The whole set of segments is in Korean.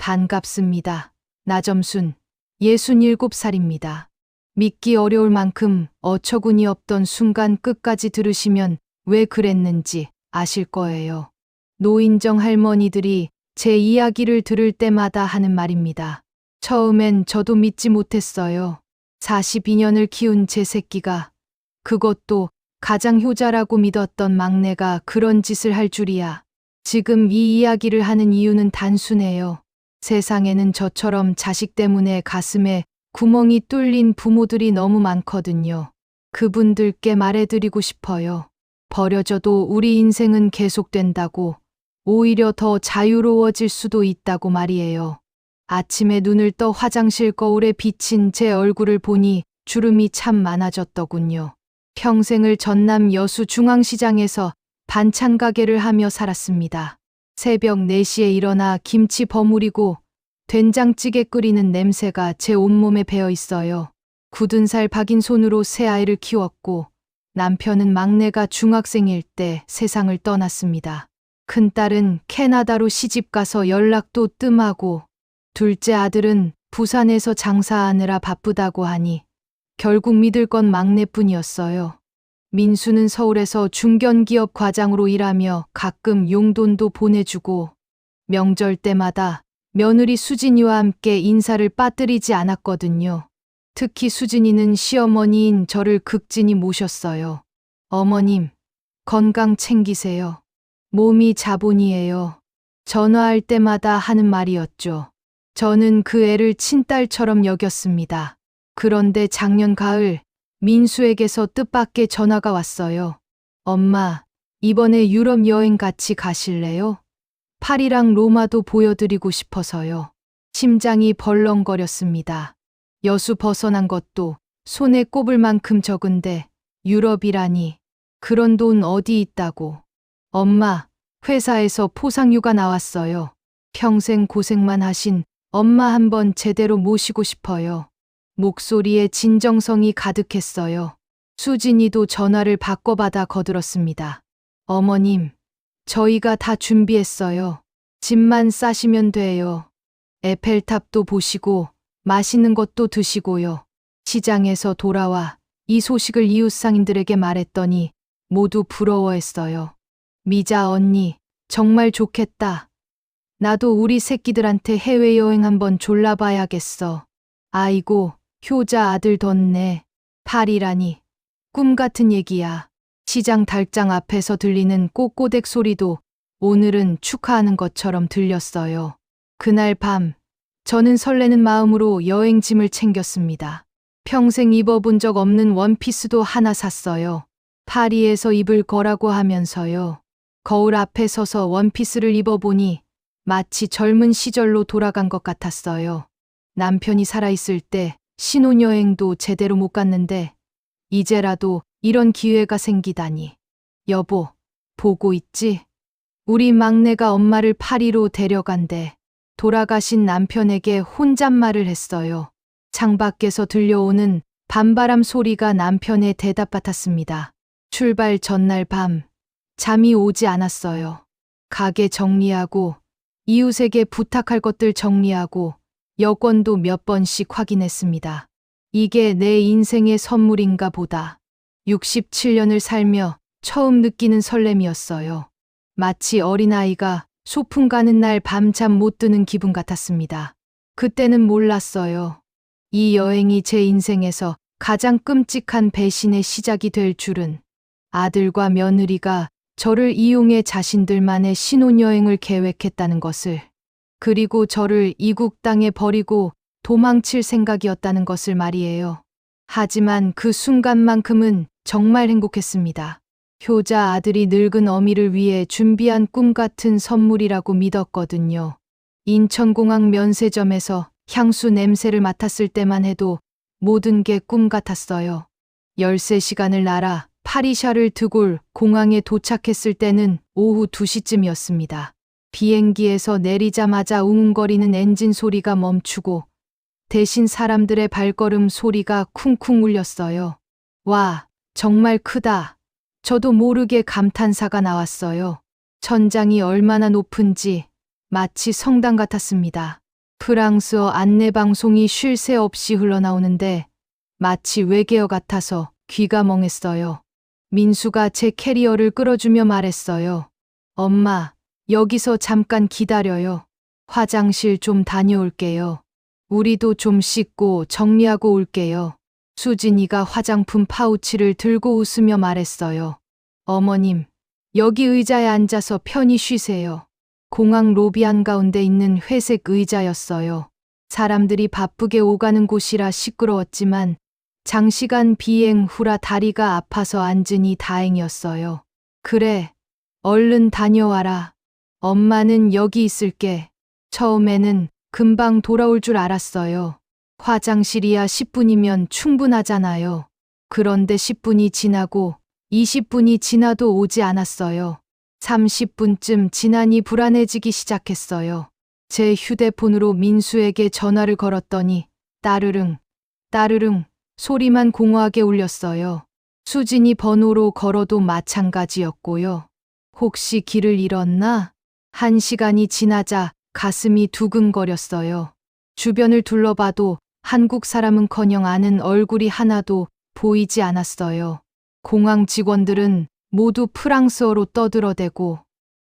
반갑습니다. 나점순, 67살입니다. 믿기 어려울 만큼 어처구니 없던 순간 끝까지 들으시면 왜 그랬는지 아실 거예요. 노인정 할머니들이 제 이야기를 들을 때마다 하는 말입니다. 처음엔 저도 믿지 못했어요. 42년을 키운 제 새끼가, 그것도 가장 효자라고 믿었던 막내가 그런 짓을 할 줄이야. 지금 이 이야기를 하는 이유는 단순해요. 세상에는 저처럼 자식 때문에 가슴에 구멍이 뚫린 부모들이 너무 많거든요. 그분들께 말해드리고 싶어요. 버려져도 우리 인생은 계속된다고, 오히려 더 자유로워질 수도 있다고 말이에요. 아침에 눈을 떠 화장실 거울에 비친 제 얼굴을 보니 주름이 참 많아졌더군요. 평생을 전남 여수 중앙시장에서 반찬 가게를 하며 살았습니다. 새벽 4시에 일어나 김치 버무리고 된장찌개 끓이는 냄새가 제 온몸에 배어 있어요. 굳은 살 박인 손으로 새 아이를 키웠고 남편은 막내가 중학생일 때 세상을 떠났습니다. 큰딸은 캐나다로 시집가서 연락도 뜸하고 둘째 아들은 부산에서 장사하느라 바쁘다고 하니 결국 믿을 건 막내뿐이었어요. 민수는 서울에서 중견기업 과장으로 일하며 가끔 용돈도 보내주고 명절 때마다 며느리 수진이와 함께 인사를 빠뜨리지 않았거든요. 특히 수진이는 시어머니인 저를 극진히 모셨어요. 어머님, 건강 챙기세요. 몸이 자본이에요. 전화할 때마다 하는 말이었죠. 저는 그 애를 친딸처럼 여겼습니다. 그런데 작년 가을 민수에게서 뜻밖의 전화가 왔어요. 엄마, 이번에 유럽 여행 같이 가실래요? 파리랑 로마도 보여드리고 싶어서요. 심장이 벌렁거렸습니다. 여수 벗어난 것도 손에 꼽을 만큼 적은데 유럽이라니, 그런 돈 어디 있다고. 엄마, 회사에서 포상휴가 나왔어요. 평생 고생만 하신 엄마 한번 제대로 모시고 싶어요. 목소리에 진정성이 가득했어요. 수진이도 전화를 바꿔받아 거들었습니다. 어머님, 저희가 다 준비했어요. 짐만 싸시면 돼요. 에펠탑도 보시고 맛있는 것도 드시고요. 시장에서 돌아와 이 소식을 이웃 상인들에게 말했더니 모두 부러워했어요. 미자 언니, 정말 좋겠다. 나도 우리 새끼들한테 해외여행 한번 졸라봐야겠어. 아이고, 효자 아들 뒀네. 파리라니. 꿈 같은 얘기야. 시장 달장 앞에서 들리는 꼬꼬댁 소리도 오늘은 축하하는 것처럼 들렸어요. 그날 밤, 저는 설레는 마음으로 여행짐을 챙겼습니다. 평생 입어본 적 없는 원피스도 하나 샀어요. 파리에서 입을 거라고 하면서요. 거울 앞에 서서 원피스를 입어보니 마치 젊은 시절로 돌아간 것 같았어요. 남편이 살아있을 때 신혼여행도 제대로 못 갔는데 이제라도 이런 기회가 생기다니. 여보, 보고 있지? 우리 막내가 엄마를 파리로 데려간대. 돌아가신 남편에게 혼잣말을 했어요. 창밖에서 들려오는 밤바람 소리가 남편의 대답 같았습니다. 출발 전날 밤, 잠이 오지 않았어요. 가게 정리하고 이웃에게 부탁할 것들 정리하고 여권도 몇 번씩 확인했습니다. 이게 내 인생의 선물인가 보다. 67년을 살며 처음 느끼는 설렘이었어요. 마치 어린아이가 소풍 가는 날 밤잠 못 드는 기분 같았습니다. 그때는 몰랐어요. 이 여행이 제 인생에서 가장 끔찍한 배신의 시작이 될 줄은. 아들과 며느리가 저를 이용해 자신들만의 신혼여행을 계획했다는 것을, 그리고 저를 이국 땅에 버리고 도망칠 생각이었다는 것을 말이에요. 하지만 그 순간만큼은 정말 행복했습니다. 효자 아들이 늙은 어미를 위해 준비한 꿈 같은 선물이라고 믿었거든요. 인천공항 면세점에서 향수 냄새를 맡았을 때만 해도 모든 게 꿈 같았어요. 13시간을 날아 파리샤를 드골 공항에 도착했을 때는 오후 2시쯤이었습니다. 비행기에서 내리자마자 웅웅거리는 엔진 소리가 멈추고 대신 사람들의 발걸음 소리가 쿵쿵 울렸어요. 와, 정말 크다. 저도 모르게 감탄사가 나왔어요. 천장이 얼마나 높은지 마치 성당 같았습니다. 프랑스어 안내방송이 쉴 새 없이 흘러나오는데 마치 외계어 같아서 귀가 멍했어요. 민수가 제 캐리어를 끌어주며 말했어요. 엄마, 여기서 잠깐 기다려요. 화장실 좀 다녀올게요. 우리도 좀 씻고 정리하고 올게요. 수진이가 화장품 파우치를 들고 웃으며 말했어요. 어머님, 여기 의자에 앉아서 편히 쉬세요. 공항 로비 한가운데 있는 회색 의자였어요. 사람들이 바쁘게 오가는 곳이라 시끄러웠지만 장시간 비행 후라 다리가 아파서 앉으니 다행이었어요. 그래, 얼른 다녀와라. 엄마는 여기 있을게. 처음에는 금방 돌아올 줄 알았어요. 화장실이야 10분이면 충분하잖아요. 그런데 10분이 지나고 20분이 지나도 오지 않았어요. 30분쯤 지나니 불안해지기 시작했어요. 제 휴대폰으로 민수에게 전화를 걸었더니 따르릉, 따르릉 소리만 공허하게 울렸어요. 수진이 번호로 걸어도 마찬가지였고요. 혹시 길을 잃었나? 1시간이 지나자 가슴이 두근거렸어요. 주변을 둘러봐도 한국 사람은커녕 아는 얼굴이 하나도 보이지 않았어요. 공항 직원들은 모두 프랑스어로 떠들어대고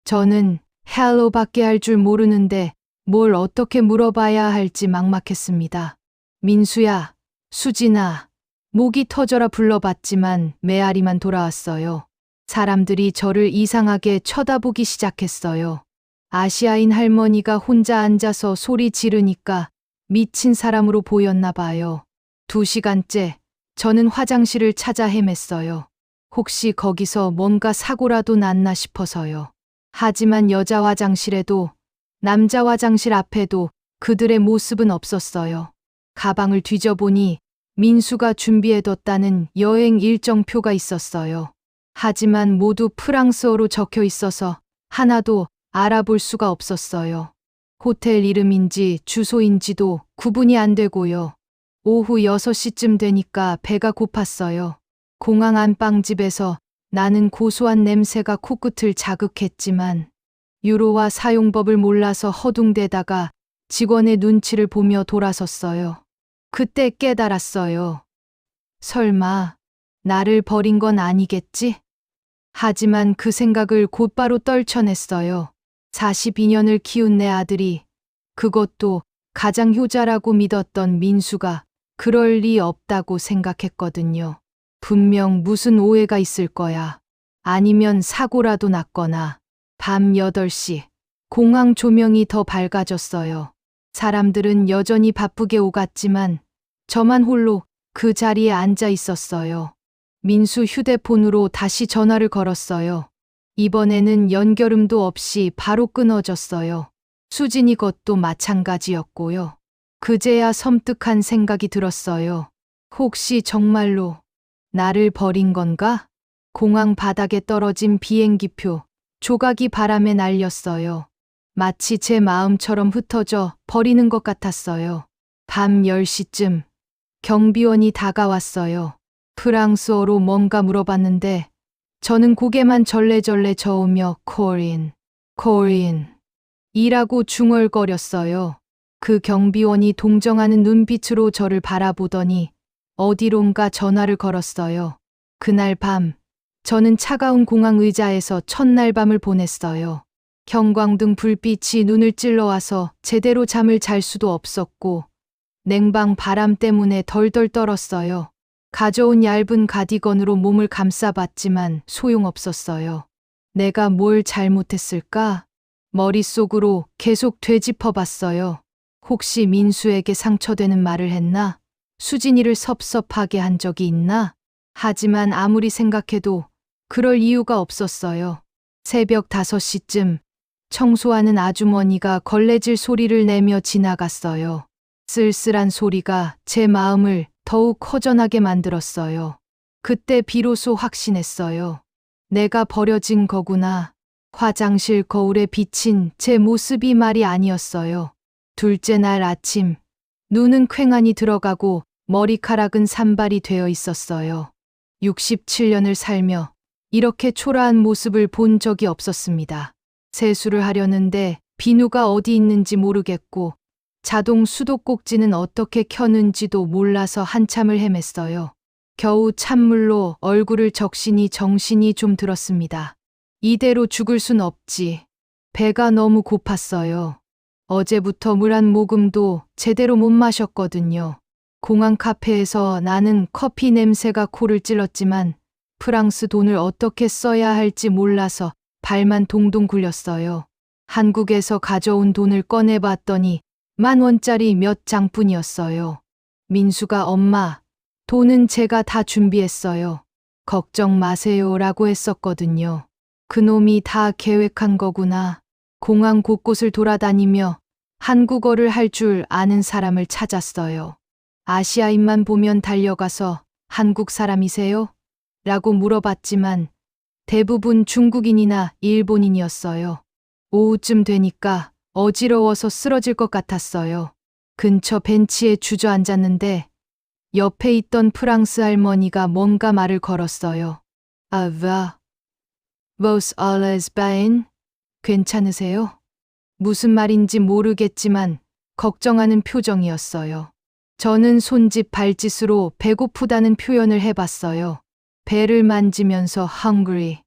저는 헬로밖에 할 줄 모르는데 뭘 어떻게 물어봐야 할지 막막했습니다. 민수야, 수진아, 목이 터져라 불러봤지만 메아리만 돌아왔어요. 사람들이 저를 이상하게 쳐다보기 시작했어요. 아시아인 할머니가 혼자 앉아서 소리 지르니까 미친 사람으로 보였나 봐요. 2시간째 저는 화장실을 찾아 헤맸어요. 혹시 거기서 뭔가 사고라도 났나 싶어서요. 하지만 여자 화장실에도 남자 화장실 앞에도 그들의 모습은 없었어요. 가방을 뒤져보니 민수가 준비해뒀다는 여행 일정표가 있었어요. 하지만 모두 프랑스어로 적혀 있어서 하나도 알아볼 수가 없었어요. 호텔 이름인지 주소인지도 구분이 안 되고요. 오후 6시쯤 되니까 배가 고팠어요. 공항 안방집에서 나는 고소한 냄새가 코끝을 자극했지만 유로화 사용법을 몰라서 허둥대다가 직원의 눈치를 보며 돌아섰어요. 그때 깨달았어요. 설마 나를 버린 건 아니겠지? 하지만 그 생각을 곧바로 떨쳐냈어요. 42년을 키운 내 아들이, 그것도 가장 효자라고 믿었던 민수가 그럴 리 없다고 생각했거든요. 분명 무슨 오해가 있을 거야. 아니면 사고라도 났거나. 밤 8시, 공항 조명이 더 밝아졌어요. 사람들은 여전히 바쁘게 오갔지만 저만 홀로 그 자리에 앉아 있었어요. 민수 휴대폰으로 다시 전화를 걸었어요. 이번에는 연결음도 없이 바로 끊어졌어요. 수진이 것도 마찬가지였고요. 그제야 섬뜩한 생각이 들었어요. 혹시 정말로 나를 버린 건가? 공항 바닥에 떨어진 비행기표, 조각이 바람에 날렸어요. 마치 제 마음처럼 흩어져 버리는 것 같았어요. 밤 10시쯤 경비원이 다가왔어요. 프랑스어로 뭔가 물어봤는데 저는 고개만 절레절레 저으며 코린, 코린 이라고 중얼거렸어요. 그 경비원이 동정하는 눈빛으로 저를 바라보더니 어디론가 전화를 걸었어요. 그날 밤 저는 차가운 공항 의자에서 첫날 밤을 보냈어요. 형광등 불빛이 눈을 찔러와서 제대로 잠을 잘 수도 없었고 냉방 바람 때문에 덜덜 떨었어요. 가져온 얇은 가디건으로 몸을 감싸봤지만 소용없었어요. 내가 뭘 잘못했을까? 머릿속으로 계속 되짚어봤어요. 혹시 민수에게 상처되는 말을 했나? 수진이를 섭섭하게 한 적이 있나? 하지만 아무리 생각해도 그럴 이유가 없었어요. 새벽 5시쯤 청소하는 아주머니가 걸레질 소리를 내며 지나갔어요. 쓸쓸한 소리가 제 마음을 더욱 허전하게 만들었어요. 그때 비로소 확신했어요. 내가 버려진 거구나. 화장실 거울에 비친 제 모습이 말이 아니었어요. 둘째 날 아침, 눈은 퀭하니 들어가고 머리카락은 산발이 되어 있었어요. 67년을 살며 이렇게 초라한 모습을 본 적이 없었습니다. 세수를 하려는데 비누가 어디 있는지 모르겠고 자동 수도꼭지는 어떻게 켜는지도 몰라서 한참을 헤맸어요. 겨우 찬물로 얼굴을 적시니 정신이 좀 들었습니다. 이대로 죽을 순 없지. 배가 너무 고팠어요. 어제부터 물 한 모금도 제대로 못 마셨거든요. 공항 카페에서 나는 커피 냄새가 코를 찔렀지만 프랑스 돈을 어떻게 써야 할지 몰라서 발만 동동 굴렸어요. 한국에서 가져온 돈을 꺼내봤더니 10,000원짜리 몇 장뿐이었어요. 민수가 엄마, 돈은 제가 다 준비했어요. 걱정 마세요 라고 했었거든요. 그놈이 다 계획한 거구나. 공항 곳곳을 돌아다니며 한국어를 할 줄 아는 사람을 찾았어요. 아시아인만 보면 달려가서 한국 사람이세요? 라고 물어봤지만 대부분 중국인이나 일본인이었어요. 오후쯤 되니까 어지러워서 쓰러질 것 같았어요. 근처 벤치에 주저앉았는데 옆에 있던 프랑스 할머니가 뭔가 말을 걸었어요. Vos allez bien? 괜찮으세요? 무슨 말인지 모르겠지만 걱정하는 표정이었어요. 저는 손짓 발짓으로 배고프다는 표현을 해봤어요. 배를 만지면서 hungry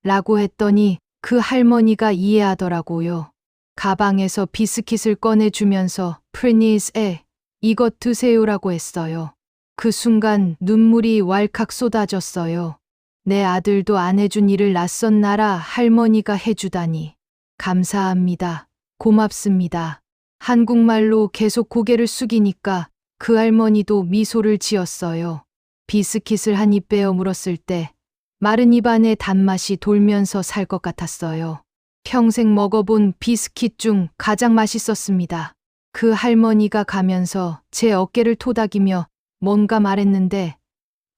라고 했더니 그 할머니가 이해하더라고요. 가방에서 비스킷을 꺼내주면서 프리니스에 이것 드세요라고 했어요. 그 순간 눈물이 왈칵 쏟아졌어요. 내 아들도 안 해준 일을 낯선 나라 할머니가 해주다니. 감사합니다. 고맙습니다. 한국말로 계속 고개를 숙이니까 그 할머니도 미소를 지었어요. 비스킷을 한 입 베어 물었을 때 마른 입안에 단맛이 돌면서 살 것 같았어요. 평생 먹어본 비스킷 중 가장 맛있었습니다. 그 할머니가 가면서 제 어깨를 토닥이며 뭔가 말했는데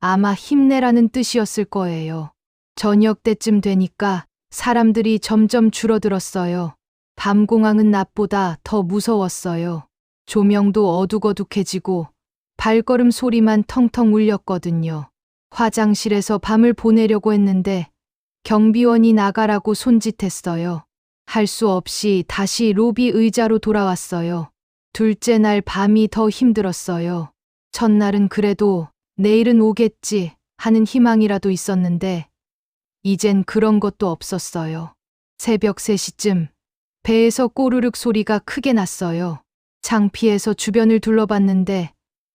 아마 힘내라는 뜻이었을 거예요. 저녁 때쯤 되니까 사람들이 점점 줄어들었어요. 밤공항은 낮보다 더 무서웠어요. 조명도 어둑어둑해지고 발걸음 소리만 텅텅 울렸거든요. 화장실에서 밤을 보내려고 했는데 경비원이 나가라고 손짓했어요. 할 수 없이 다시 로비 의자로 돌아왔어요. 둘째 날 밤이 더 힘들었어요. 첫날은 그래도 내일은 오겠지 하는 희망이라도 있었는데 이젠 그런 것도 없었어요. 새벽 3시쯤 배에서 꼬르륵 소리가 크게 났어요. 창피해서 주변을 둘러봤는데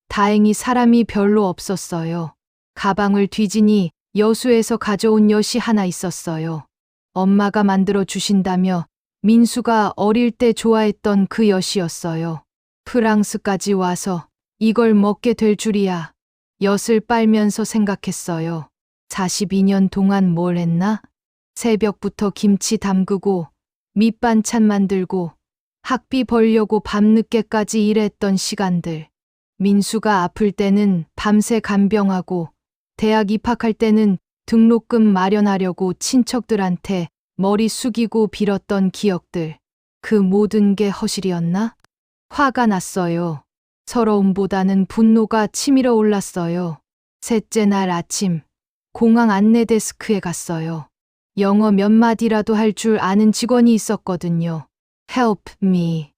다행히 사람이 별로 없었어요. 가방을 뒤지니 여수에서 가져온 엿이 하나 있었어요. 엄마가 만들어 주신다며 민수가 어릴 때 좋아했던 그 엿이었어요. 프랑스까지 와서 이걸 먹게 될 줄이야. 엿을 빨면서 생각했어요. 42년 동안 뭘 했나? 새벽부터 김치 담그고 밑반찬 만들고 학비 벌려고 밤늦게까지 일했던 시간들. 민수가 아플 때는 밤새 간병하고 대학 입학할 때는 등록금 마련하려고 친척들한테 머리 숙이고 빌었던 기억들. 그 모든 게 허실이었나? 화가 났어요. 서러움보다는 분노가 치밀어 올랐어요. 셋째 날 아침 공항 안내 데스크에 갔어요. 영어 몇 마디라도 할 줄 아는 직원이 있었거든요. Help me.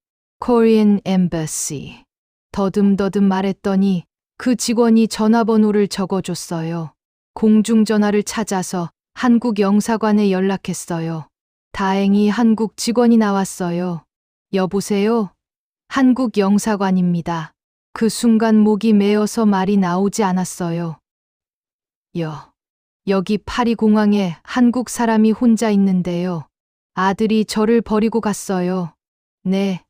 Korean Embassy. 더듬더듬 말했더니 그 직원이 전화번호를 적어줬어요. 공중전화를 찾아서 한국 영사관에 연락했어요. 다행히 한국 직원이 나왔어요. 여보세요? 한국 영사관입니다. 그 순간 목이 메어서 말이 나오지 않았어요. 여기 파리공항에 한국 사람이 혼자 있는데요. 아들이 저를 버리고 갔어요. 네.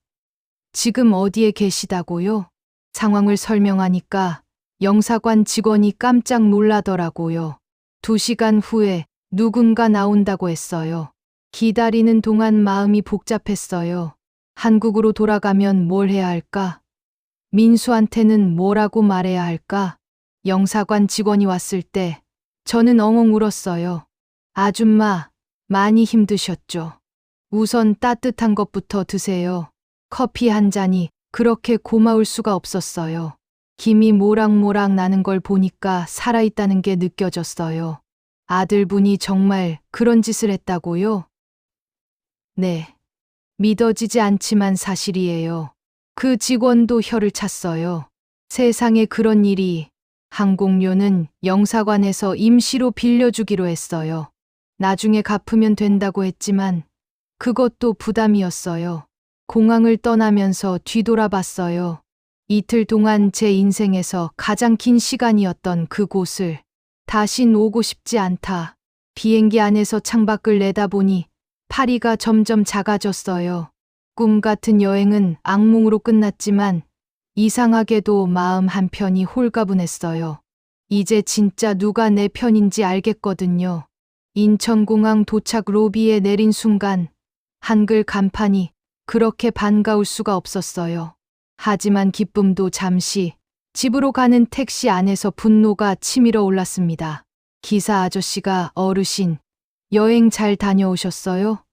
지금 어디에 계시다고요? 상황을 설명하니까 영사관 직원이 깜짝 놀라더라고요. 2시간 후에 누군가 나온다고 했어요. 기다리는 동안 마음이 복잡했어요. 한국으로 돌아가면 뭘 해야 할까? 민수한테는 뭐라고 말해야 할까? 영사관 직원이 왔을 때 저는 엉엉 울었어요. 아줌마, 많이 힘드셨죠? 우선 따뜻한 것부터 드세요. 커피 한 잔이 그렇게 고마울 수가 없었어요. 김이 모락모락 나는 걸 보니까 살아있다는 게 느껴졌어요. 아들분이 정말 그런 짓을 했다고요? 네. 믿어지지 않지만 사실이에요. 그 직원도 혀를 찼어요. 세상에 그런 일이. 항공료는 영사관에서 임시로 빌려주기로 했어요. 나중에 갚으면 된다고 했지만 그것도 부담이었어요. 공항을 떠나면서 뒤돌아봤어요. 이틀 동안 제 인생에서 가장 긴 시간이었던 그곳을 다신 오고 싶지 않다. 비행기 안에서 창밖을 내다보니 파리가 점점 작아졌어요. 꿈 같은 여행은 악몽으로 끝났지만 이상하게도 마음 한편이 홀가분했어요. 이제 진짜 누가 내 편인지 알겠거든요. 인천공항 도착 로비에 내린 순간 한글 간판이 그렇게 반가울 수가 없었어요. 하지만 기쁨도 잠시, 집으로 가는 택시 안에서 분노가 치밀어 올랐습니다. 기사 아저씨가 어르신, 여행 잘 다녀오셨어요?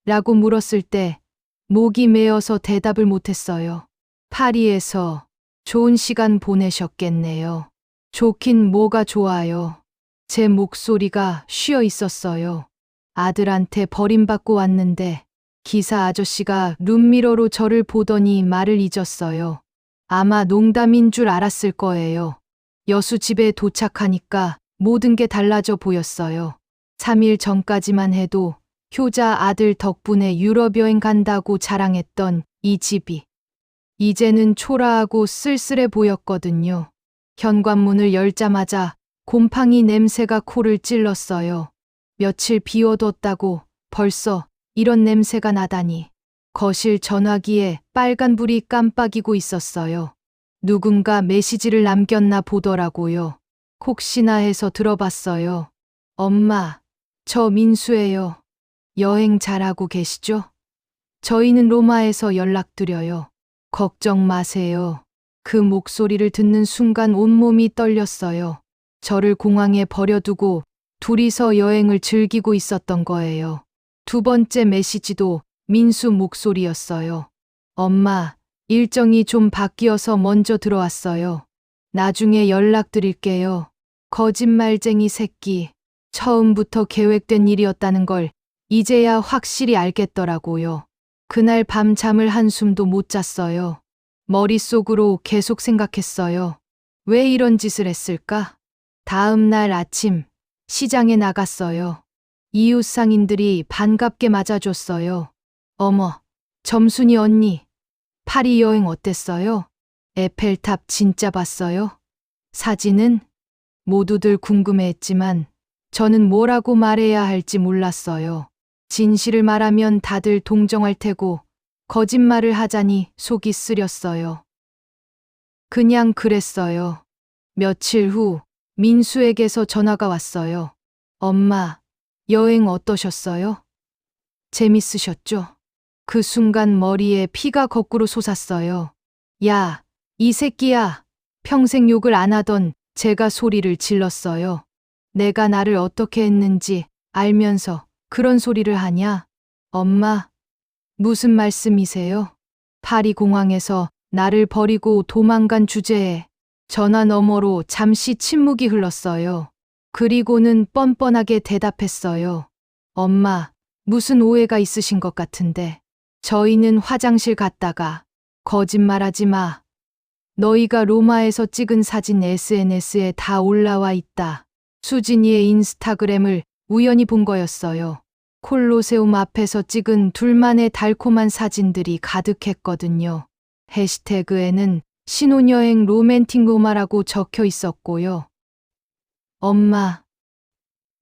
라고 물었을 때 목이 메어서 대답을 못했어요. 파리에서 좋은 시간 보내셨겠네요. 좋긴 뭐가 좋아요. 제 목소리가 쉬어 있었어요. 아들한테 버림받고 왔는데 기사 아저씨가 룸미러로 저를 보더니 말을 잊었어요. 아마 농담인 줄 알았을 거예요. 여수 집에 도착하니까 모든 게 달라져 보였어요. 3일 전까지만 해도 효자 아들 덕분에 유럽 여행 간다고 자랑했던 이 집이 이제는 초라하고 쓸쓸해 보였거든요. 현관문을 열자마자 곰팡이 냄새가 코를 찔렀어요. 며칠 비워뒀다고 벌써 이런 냄새가 나다니. 거실 전화기에 빨간불이 깜빡이고 있었어요. 누군가 메시지를 남겼나 보더라고요. 혹시나 해서 들어봤어요. 엄마, 저 민수예요. 여행 잘하고 계시죠? 저희는 로마에서 연락드려요. 걱정 마세요. 그 목소리를 듣는 순간 온몸이 떨렸어요. 저를 공항에 버려두고 둘이서 여행을 즐기고 있었던 거예요. 두 번째 메시지도 민수 목소리였어요. 엄마, 일정이 좀 바뀌어서 먼저 들어왔어요. 나중에 연락드릴게요. 거짓말쟁이 새끼. 처음부터 계획된 일이었다는 걸 이제야 확실히 알겠더라고요. 그날 밤 잠을 한숨도 못 잤어요. 머릿속으로 계속 생각했어요. 왜 이런 짓을 했을까? 다음 날 아침 시장에 나갔어요. 이웃 상인들이 반갑게 맞아줬어요. 어머, 점순이 언니, 파리 여행 어땠어요? 에펠탑 진짜 봤어요? 사진은? 모두들 궁금해했지만 저는 뭐라고 말해야 할지 몰랐어요. 진실을 말하면 다들 동정할 테고 거짓말을 하자니 속이 쓰렸어요. 그냥 그랬어요. 며칠 후 민수에게서 전화가 왔어요. 엄마, 여행 어떠셨어요? 재밌으셨죠? 그 순간 머리에 피가 거꾸로 솟았어요. 야, 이 새끼야. 평생 욕을 안 하던 제가 소리를 질렀어요. 내가 나를 어떻게 했는지 알면서 그런 소리를 하냐? 엄마, 무슨 말씀이세요? 파리 공항에서 나를 버리고 도망간 주제에 전화 너머로 잠시 침묵이 흘렀어요. 그리고는 뻔뻔하게 대답했어요. 엄마, 무슨 오해가 있으신 것 같은데. 저희는 화장실 갔다가 거짓말하지 마. 너희가 로마에서 찍은 사진 SNS에 다 올라와 있다. 수진이의 인스타그램을 우연히 본 거였어요. 콜로세움 앞에서 찍은 둘만의 달콤한 사진들이 가득했거든요. 해시태그에는 신혼여행 로맨틱 로마라고 적혀 있었고요. 엄마,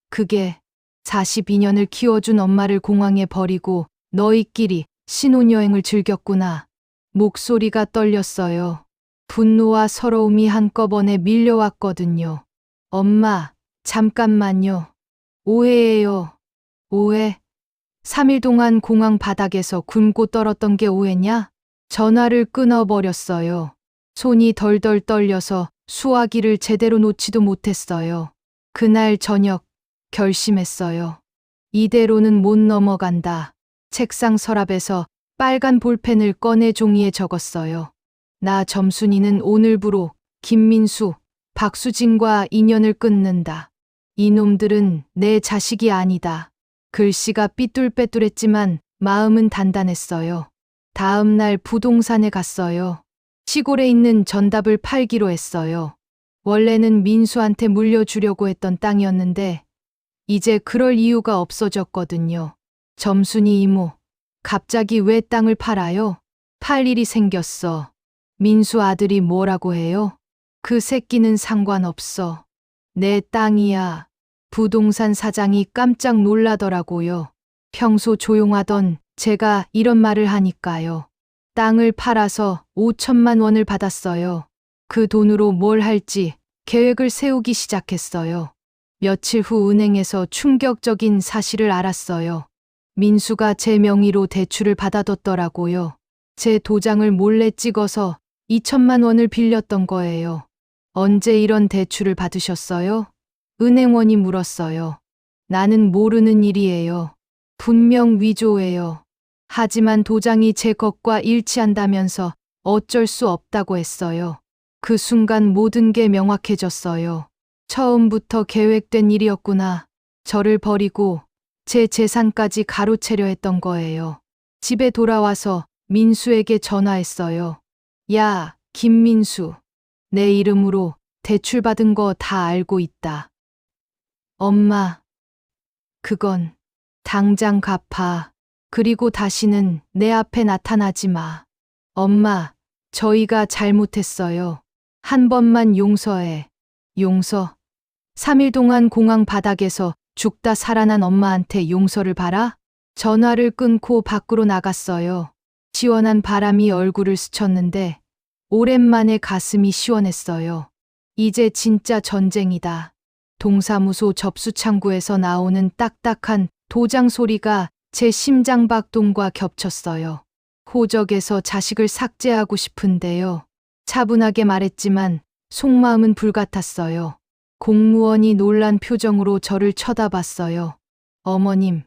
그게 42년을 키워준 엄마를 공항에 버리고 너희끼리 신혼여행을 즐겼구나. 목소리가 떨렸어요. 분노와 서러움이 한꺼번에 밀려왔거든요. 엄마, 잠깐만요. 오해예요. 오해? 3일 동안 공항 바닥에서 굶고 떨었던 게 오해냐? 전화를 끊어버렸어요. 손이 덜덜 떨려서 수화기를 제대로 놓지도 못했어요. 그날 저녁 결심했어요. 이대로는 못 넘어간다. 책상 서랍에서 빨간 볼펜을 꺼내 종이에 적었어요. 나 점순이는 오늘부로 김민수, 박수진과 인연을 끊는다. 이놈들은 내 자식이 아니다. 글씨가 삐뚤빼뚤했지만 마음은 단단했어요. 다음 날 부동산에 갔어요. 시골에 있는 전답을 팔기로 했어요. 원래는 민수한테 물려주려고 했던 땅이었는데 이제 그럴 이유가 없어졌거든요. 점순이 이모, 갑자기 왜 땅을 팔아요? 팔 일이 생겼어. 민수 아들이 뭐라고 해요? 그 새끼는 상관없어. 내 땅이야. 부동산 사장이 깜짝 놀라더라고요. 평소 조용하던 제가 이런 말을 하니까요. 땅을 팔아서 5천만 원을 받았어요. 그 돈으로 뭘 할지 계획을 세우기 시작했어요. 며칠 후 은행에서 충격적인 사실을 알았어요. 민수가 제 명의로 대출을 받아뒀더라고요. 제 도장을 몰래 찍어서 2천만 원을 빌렸던 거예요. 언제 이런 대출을 받으셨어요? 은행원이 물었어요. 나는 모르는 일이에요. 분명 위조예요. 하지만 도장이 제 것과 일치한다면서 어쩔 수 없다고 했어요. 그 순간 모든 게 명확해졌어요. 처음부터 계획된 일이었구나. 저를 버리고 제 재산까지 가로채려 했던 거예요. 집에 돌아와서 민수에게 전화했어요. 야, 김민수. 내 이름으로 대출받은 거 다 알고 있다. 엄마, 그건 당장 갚아. 그리고 다시는 내 앞에 나타나지 마. 엄마, 저희가 잘못했어요. 한 번만 용서해. 용서? 3일 동안 공항 바닥에서 죽다 살아난 엄마한테 용서를 바라? 전화를 끊고 밖으로 나갔어요. 시원한 바람이 얼굴을 스쳤는데 오랜만에 가슴이 시원했어요. 이제 진짜 전쟁이다. 동사무소 접수창구에서 나오는 딱딱한 도장 소리가 제 심장박동과 겹쳤어요. 호적에서 자식을 삭제하고 싶은데요. 차분하게 말했지만 속마음은 불같았어요. 공무원이 놀란 표정으로 저를 쳐다봤어요. 어머님,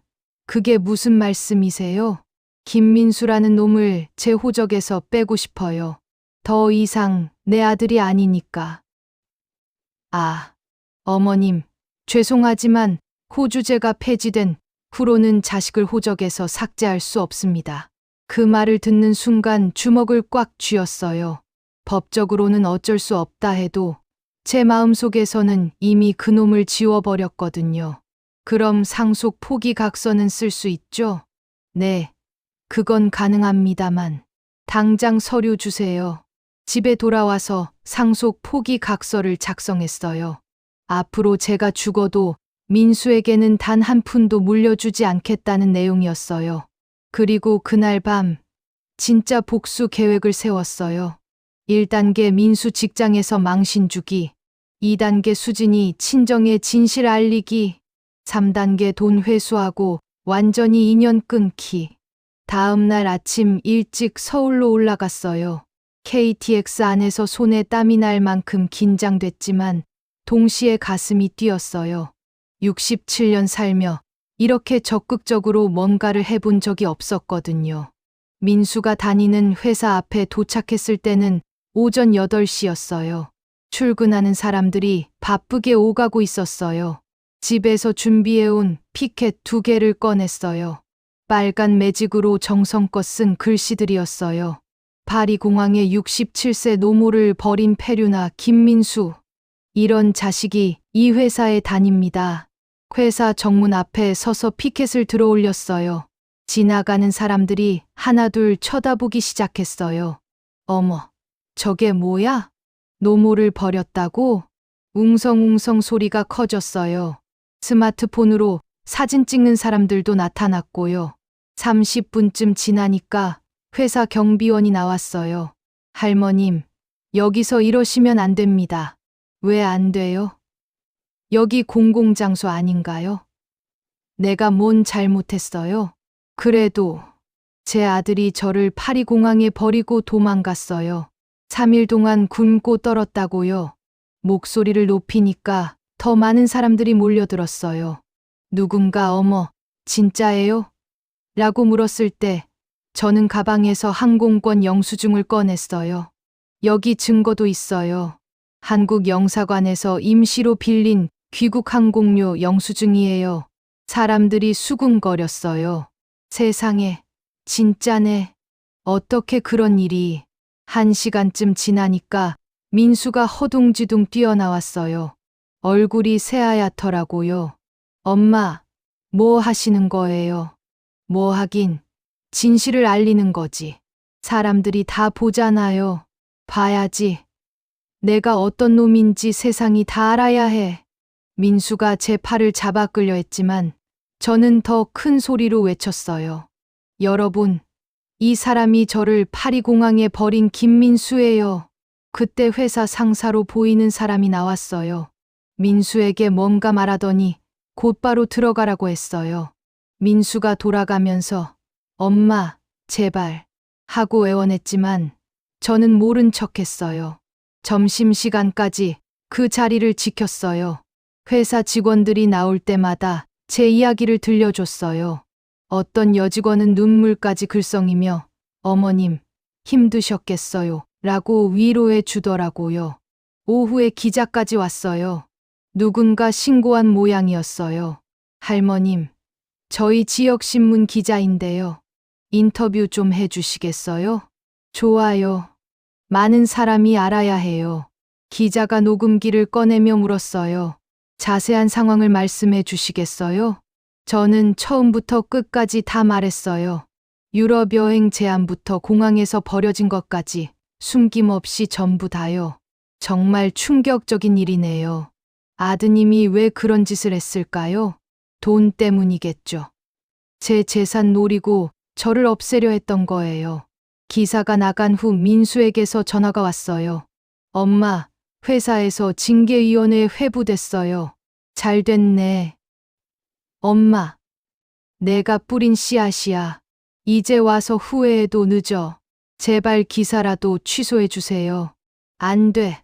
그게 무슨 말씀이세요? 김민수라는 놈을 제 호적에서 빼고 싶어요. 더 이상 내 아들이 아니니까. 아, 어머님, 죄송하지만 호주제가 폐지된 후로는 자식을 호적에서 삭제할 수 없습니다. 그 말을 듣는 순간 주먹을 꽉 쥐었어요. 법적으로는 어쩔 수 없다 해도 제 마음속에서는 이미 그놈을 지워버렸거든요. 그럼 상속 포기 각서는 쓸 수 있죠? 네, 그건 가능합니다만 당장 서류 주세요. 집에 돌아와서 상속 포기 각서를 작성했어요. 앞으로 제가 죽어도 민수에게는 단 한 푼도 물려주지 않겠다는 내용이었어요. 그리고 그날 밤 진짜 복수 계획을 세웠어요. 1단계 민수 직장에서 망신 주기, 2단계 수진이 친정의 진실 알리기, 3단계 돈 회수하고 완전히 인연 끊기. 다음 날 아침 일찍 서울로 올라갔어요. KTX 안에서 손에 땀이 날 만큼 긴장됐지만 동시에 가슴이 뛰었어요. 67년 살며 이렇게 적극적으로 뭔가를 해본 적이 없었거든요. 민수가 다니는 회사 앞에 도착했을 때는 오전 8시였어요. 출근하는 사람들이 바쁘게 오가고 있었어요. 집에서 준비해온 피켓 2개를 꺼냈어요. 빨간 매직으로 정성껏 쓴 글씨들이었어요. 파리공항에 67세 노모를 버린 페류나 김민수. 이런 자식이 이 회사에 다닙니다. 회사 정문 앞에 서서 피켓을 들어 올렸어요. 지나가는 사람들이 하나둘 쳐다보기 시작했어요. 어머, 저게 뭐야? 노모를 버렸다고? 웅성웅성 소리가 커졌어요. 스마트폰으로 사진 찍는 사람들도 나타났고요. 30분쯤 지나니까 회사 경비원이 나왔어요. 할머님, 여기서 이러시면 안 됩니다. 왜 안 돼요? 여기 공공장소 아닌가요? 내가 뭔 잘못했어요? 그래도 제 아들이 저를 파리공항에 버리고 도망갔어요. 3일 동안 굶고 떨었다고요. 목소리를 높이니까 더 많은 사람들이 몰려들었어요. 누군가 어머, 진짜예요? 라고 물었을 때 저는 가방에서 항공권 영수증을 꺼냈어요. 여기 증거도 있어요. 한국 영사관에서 임시로 빌린 귀국 항공료 영수증이에요. 사람들이 수군거렸어요. 세상에, 진짜네. 어떻게 그런 일이. 1시간쯤 지나니까 민수가 허둥지둥 뛰어나왔어요. 얼굴이 새하얗더라고요. 엄마, 뭐 하시는 거예요? 뭐 하긴. 진실을 알리는 거지. 사람들이 다 보잖아요. 봐야지. 내가 어떤 놈인지 세상이 다 알아야 해. 민수가 제 팔을 잡아 끌려 했지만 저는 더 큰 소리로 외쳤어요. 여러분, 이 사람이 저를 파리공항에 버린 김민수예요. 그때 회사 상사로 보이는 사람이 나왔어요. 민수에게 뭔가 말하더니 곧바로 들어가라고 했어요. 민수가 돌아가면서 엄마, 제발 하고 애원했지만 저는 모른 척 했어요. 점심시간까지 그 자리를 지켰어요. 회사 직원들이 나올 때마다 제 이야기를 들려줬어요. 어떤 여직원은 눈물까지 글썽이며 어머님, 힘드셨겠어요 라고 위로해 주더라고요. 오후에 기자까지 왔어요. 누군가 신고한 모양이었어요. 할머님, 저희 지역신문 기자인데요. 인터뷰 좀 해주시겠어요? 좋아요. 많은 사람이 알아야 해요. 기자가 녹음기를 꺼내며 물었어요. 자세한 상황을 말씀해 주시겠어요? 저는 처음부터 끝까지 다 말했어요. 유럽 여행 제안부터 공항에서 버려진 것까지 숨김없이 전부 다요. 정말 충격적인 일이네요. 아드님이 왜 그런 짓을 했을까요? 돈 때문이겠죠. 제 재산 노리고 저를 없애려 했던 거예요. 기사가 나간 후 민수에게서 전화가 왔어요. 엄마, 회사에서 징계위원회에 회부됐어요. 잘 됐네. 엄마, 내가 뿌린 씨앗이야. 이제 와서 후회해도 늦어. 제발 기사라도 취소해 주세요. 안 돼.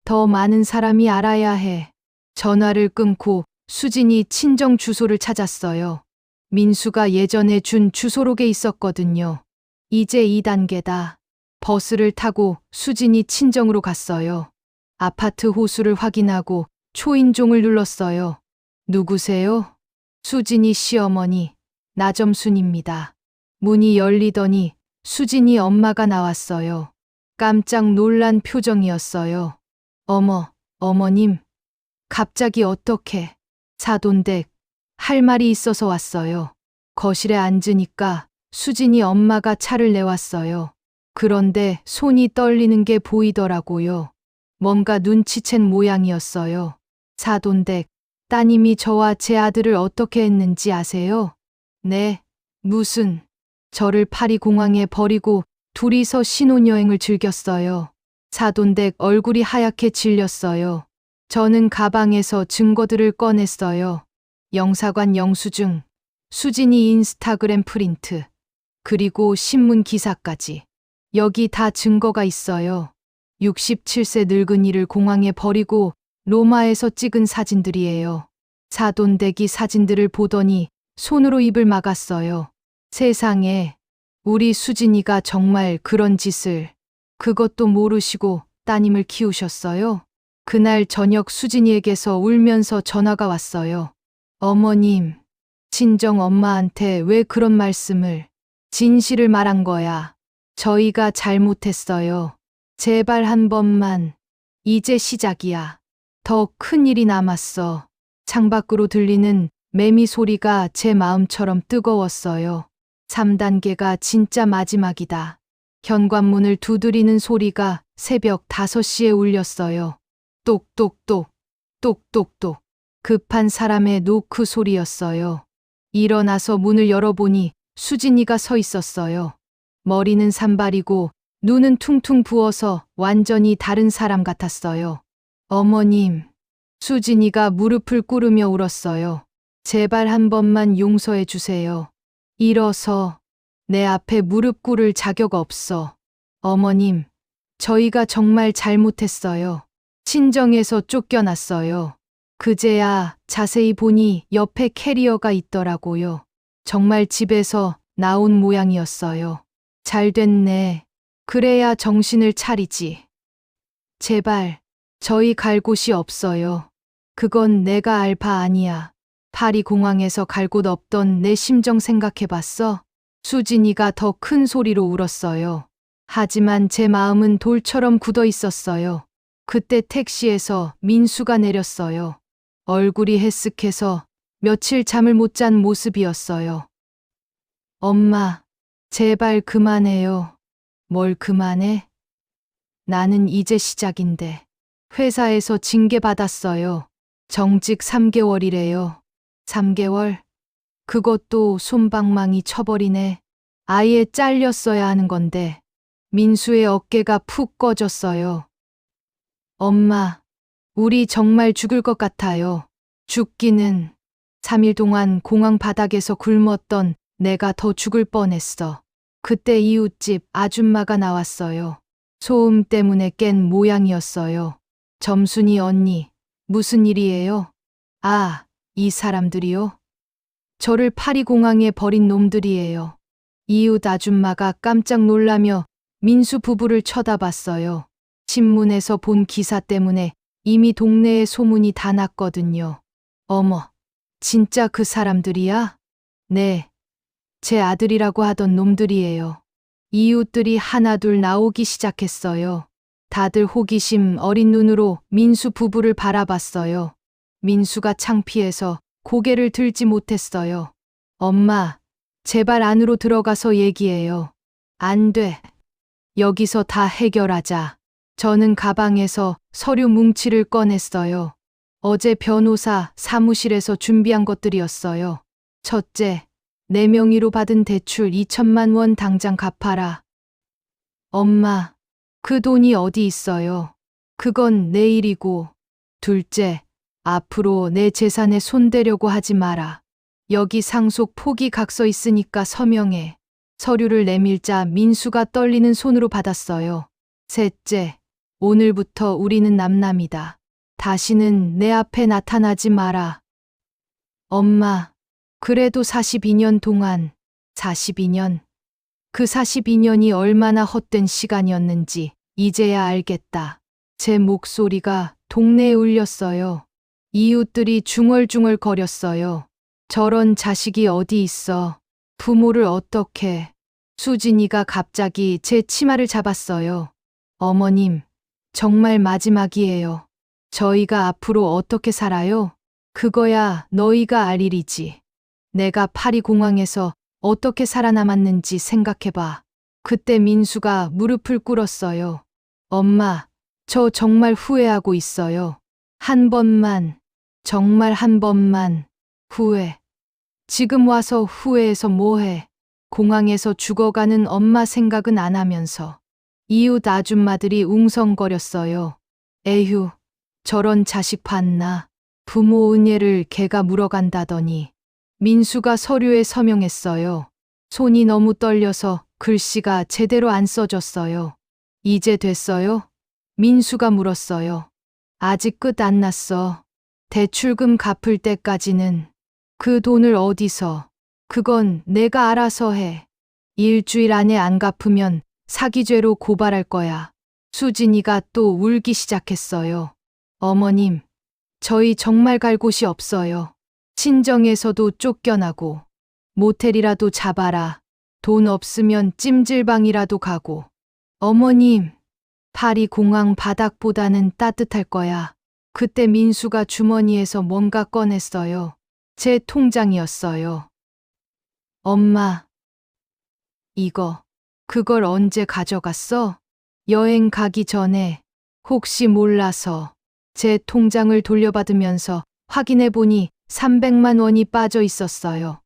더 많은 사람이 알아야 해. 전화를 끊고 수진이 친정 주소를 찾았어요. 민수가 예전에 준 주소록에 있었거든요. 이제 2단계다. 버스를 타고 수진이 친정으로 갔어요. 아파트 호수를 확인하고 초인종을 눌렀어요. 누구세요? 수진이 시어머니, 나점순입니다. 문이 열리더니 수진이 엄마가 나왔어요. 깜짝 놀란 표정이었어요. 어머, 어머님. 갑자기 어떻게? 사돈댁, 할 말이 있어서 왔어요. 거실에 앉으니까 수진이 엄마가 차를 내왔어요. 그런데 손이 떨리는 게 보이더라고요. 뭔가 눈치챈 모양이었어요. 사돈댁, 따님이 저와 제 아들을 어떻게 했는지 아세요? 네, 무슨, 저를 파리공항에 버리고 둘이서 신혼여행을 즐겼어요. 사돈댁 얼굴이 하얗게 질렸어요. 저는 가방에서 증거들을 꺼냈어요. 영사관 영수증, 수진이 인스타그램 프린트, 그리고 신문 기사까지. 여기 다 증거가 있어요. 67세 늙은이를 공항에 버리고 로마에서 찍은 사진들이에요. 사돈댁이 사진들을 보더니 손으로 입을 막았어요. 세상에, 우리 수진이가 정말 그런 짓을, 그것도 모르시고 따님을 키우셨어요? 그날 저녁 수진이에게서 울면서 전화가 왔어요. 어머님, 친정 엄마한테 왜 그런 말씀을, 진실을 말한 거야. 저희가 잘못했어요. 제발 한 번만. 이제 시작이야. 더 큰 일이 남았어. 창밖으로 들리는 매미 소리가 제 마음처럼 뜨거웠어요. 3단계가 진짜 마지막이다. 현관문을 두드리는 소리가 새벽 5시에 울렸어요. 똑똑똑, 똑똑똑. 급한 사람의 노크 소리였어요. 일어나서 문을 열어보니 수진이가 서 있었어요. 머리는 산발이고 눈은 퉁퉁 부어서 완전히 다른 사람 같았어요. 어머님, 수진이가 무릎을 꿇으며 울었어요. 제발 한 번만 용서해 주세요. 일어서 내 앞에 무릎 꿇을 자격 없어. 어머님, 저희가 정말 잘못했어요. 친정에서 쫓겨났어요. 그제야 자세히 보니 옆에 캐리어가 있더라고요. 정말 집에서 나온 모양이었어요. 잘 됐네. 그래야 정신을 차리지. 제발, 저희 갈 곳이 없어요. 그건 내가 알 바 아니야. 파리 공항에서 갈 곳 없던 내 심정 생각해봤어? 수진이가 더 큰 소리로 울었어요. 하지만 제 마음은 돌처럼 굳어 있었어요. 그때 택시에서 민수가 내렸어요. 얼굴이 해쓱해서 며칠 잠을 못 잔 모습이었어요. 엄마, 제발 그만해요. 뭘 그만해? 나는 이제 시작인데. 회사에서 징계받았어요. 정직 3개월이래요. 3개월? 그것도 솜방망이 쳐버리네. 아예 잘렸어야 하는 건데. 민수의 어깨가 푹 꺼졌어요. 엄마, 우리 정말 죽을 것 같아요. 죽기는 3일 동안 공항 바닥에서 굶었던 내가 더 죽을 뻔했어. 그때 이웃집 아줌마가 나왔어요. 소음 때문에 깬 모양이었어요. 점순이 언니, 무슨 일이에요? 아, 이 사람들이요? 저를 파리공항에 버린 놈들이에요. 이웃 아줌마가 깜짝 놀라며 민수 부부를 쳐다봤어요. 신문에서 본 기사 때문에 이미 동네에 소문이 다 났거든요. 어머, 진짜 그 사람들이야? 네, 제 아들이라고 하던 놈들이에요. 이웃들이 하나둘 나오기 시작했어요. 다들 호기심 어린 눈으로 민수 부부를 바라봤어요. 민수가 창피해서 고개를 들지 못했어요. 엄마, 제발 안으로 들어가서 얘기해요. 안 돼. 여기서 다 해결하자. 저는 가방에서 서류 뭉치를 꺼냈어요. 어제 변호사 사무실에서 준비한 것들이었어요. 첫째, 내 명의로 받은 대출 2천만 원 당장 갚아라. 엄마, 그 돈이 어디 있어요? 그건 내일이고. 둘째, 앞으로 내 재산에 손대려고 하지 마라. 여기 상속 포기 각서 있으니까 서명해. 서류를 내밀자 민수가 떨리는 손으로 받았어요. 셋째, 오늘부터 우리는 남남이다. 다시는 내 앞에 나타나지 마라. 엄마, 그래도 42년 동안, 42년. 그 42년이 얼마나 헛된 시간이었는지 이제야 알겠다. 제 목소리가 동네에 울렸어요. 이웃들이 중얼중얼 거렸어요. 저런 자식이 어디 있어. 부모를 어떻게. 수진이가 갑자기 제 치마를 잡았어요. 어머님, 정말 마지막이에요. 저희가 앞으로 어떻게 살아요? 그거야 너희가 알 일이지. 내가 파리공항에서 어떻게 살아남았는지 생각해봐. 그때 민수가 무릎을 꿇었어요. 엄마, 저 정말 후회하고 있어요. 한 번만, 정말 한 번만, 후회. 지금 와서 후회해서 뭐해. 공항에서 죽어가는 엄마 생각은 안 하면서. 이웃 아줌마들이 웅성거렸어요. 에휴, 저런 자식 봤나. 부모 은혜를 걔가 물어간다더니. 민수가 서류에 서명했어요. 손이 너무 떨려서 글씨가 제대로 안 써졌어요. 이제 됐어요? 민수가 물었어요. 아직 끝 안 났어. 대출금 갚을 때까지는. 그 돈을 어디서. 그건 내가 알아서 해. 일주일 안에 안 갚으면 사기죄로 고발할 거야. 수진이가 또 울기 시작했어요. 어머님, 저희 정말 갈 곳이 없어요. 친정에서도 쫓겨나고 모텔이라도 잡아라. 돈 없으면 찜질방이라도 가고. 어머님, 파리 공항 바닥보다는 따뜻할 거야. 그때 민수가 주머니에서 뭔가 꺼냈어요. 제 통장이었어요. 엄마, 이거, 그걸 언제 가져갔어? 여행 가기 전에 혹시 몰라서 제 통장을 돌려받으면서 확인해 보니 300만 원이 빠져 있었어요.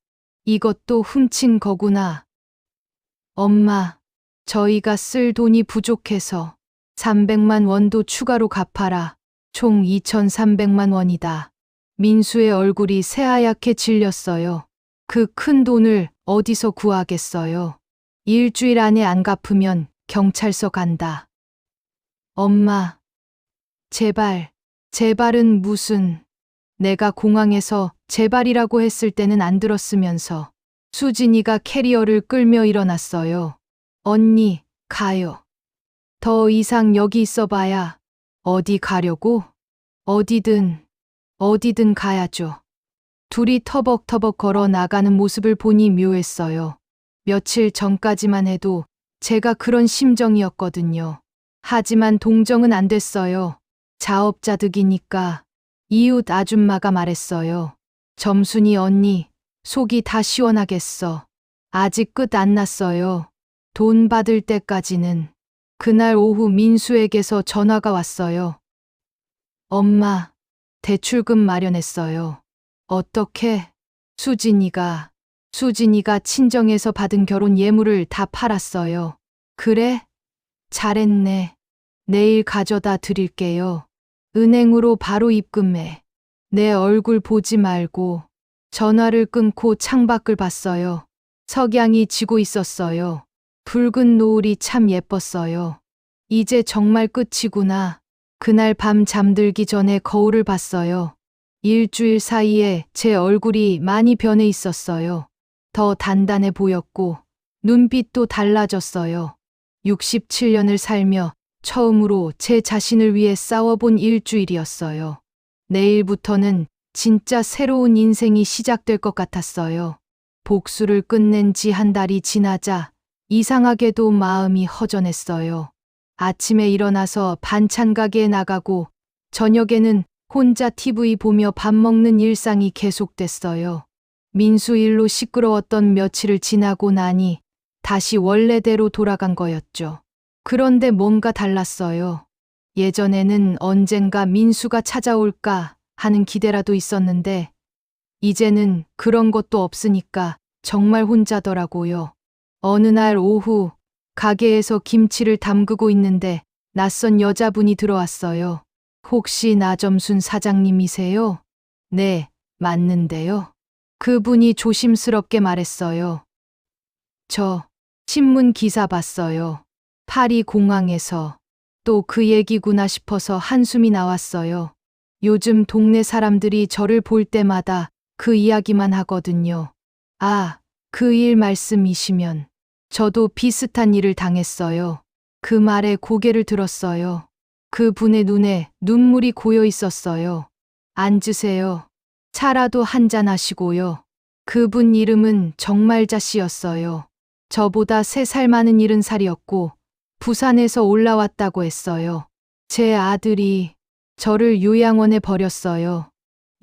이것도 훔친 거구나. 엄마, 저희가 쓸 돈이 부족해서 300만 원도 추가로 갚아라. 총 2,300만 원이다. 민수의 얼굴이 새하얗게 질렸어요. 그 큰 돈을 어디서 구하겠어요. 일주일 안에 안 갚으면 경찰서 간다. 엄마, 제발, 제발은 무슨. 내가 공항에서 제발이라고 했을 때는 안 들었으면서. 수진이가 캐리어를 끌며 일어났어요. 언니, 가요. 더 이상 여기 있어봐야. 어디 가려고? 어디든 가야죠. 둘이 터벅터벅 걸어 나가는 모습을 보니 묘했어요. 며칠 전까지만 해도 제가 그런 심정이었거든요. 하지만 동정은 안 됐어요. 자업자득이니까. 이웃 아줌마가 말했어요. 점순이 언니, 속이 다 시원하겠어. 아직 끝 안 났어요. 돈 받을 때까지는. 그날 오후 민수에게서 전화가 왔어요. 엄마, 대출금 마련했어요. 어떻게? 수진이가 친정에서 받은 결혼 예물을 다 팔았어요. 그래? 잘했네. 내일 가져다 드릴게요. 은행으로 바로 입금해. 내 얼굴 보지 말고. 전화를 끊고 창밖을 봤어요. 석양이 지고 있었어요. 붉은 노을이 참 예뻤어요. 이제 정말 끝이구나. 그날 밤 잠들기 전에 거울을 봤어요. 일주일 사이에 제 얼굴이 많이 변해 있었어요. 더 단단해 보였고 눈빛도 달라졌어요. 67년을 살며 처음으로 제 자신을 위해 싸워본 일주일이었어요. 내일부터는 진짜 새로운 인생이 시작될 것 같았어요. 복수를 끝낸 지 한 달이 지나자 이상하게도 마음이 허전했어요. 아침에 일어나서 반찬 가게에 나가고 저녁에는 혼자 TV 보며 밥 먹는 일상이 계속됐어요. 민수 일로 시끄러웠던 며칠을 지나고 나니 다시 원래대로 돌아간 거였죠. 그런데 뭔가 달랐어요. 예전에는 언젠가 민수가 찾아올까 하는 기대라도 있었는데 이제는 그런 것도 없으니까 정말 혼자더라고요. 어느 날 오후 가게에서 김치를 담그고 있는데 낯선 여자분이 들어왔어요. 혹시 나점순 사장님이세요? 네, 맞는데요. 그분이 조심스럽게 말했어요. 저 신문 기사 봤어요. 파리 공항에서. 또 그 얘기구나 싶어서 한숨이 나왔어요. 요즘 동네 사람들이 저를 볼 때마다 그 이야기만 하거든요. 아, 그 일 말씀이시면 저도 비슷한 일을 당했어요. 그 말에 고개를 들었어요. 그분의 눈에 눈물이 고여 있었어요. 앉으세요. 차라도 한잔 하시고요. 그분 이름은 정말자 씨였어요. 저보다 3살 많은 70살이었고 부산에서 올라왔다고 했어요. 제 아들이 저를 요양원에 버렸어요.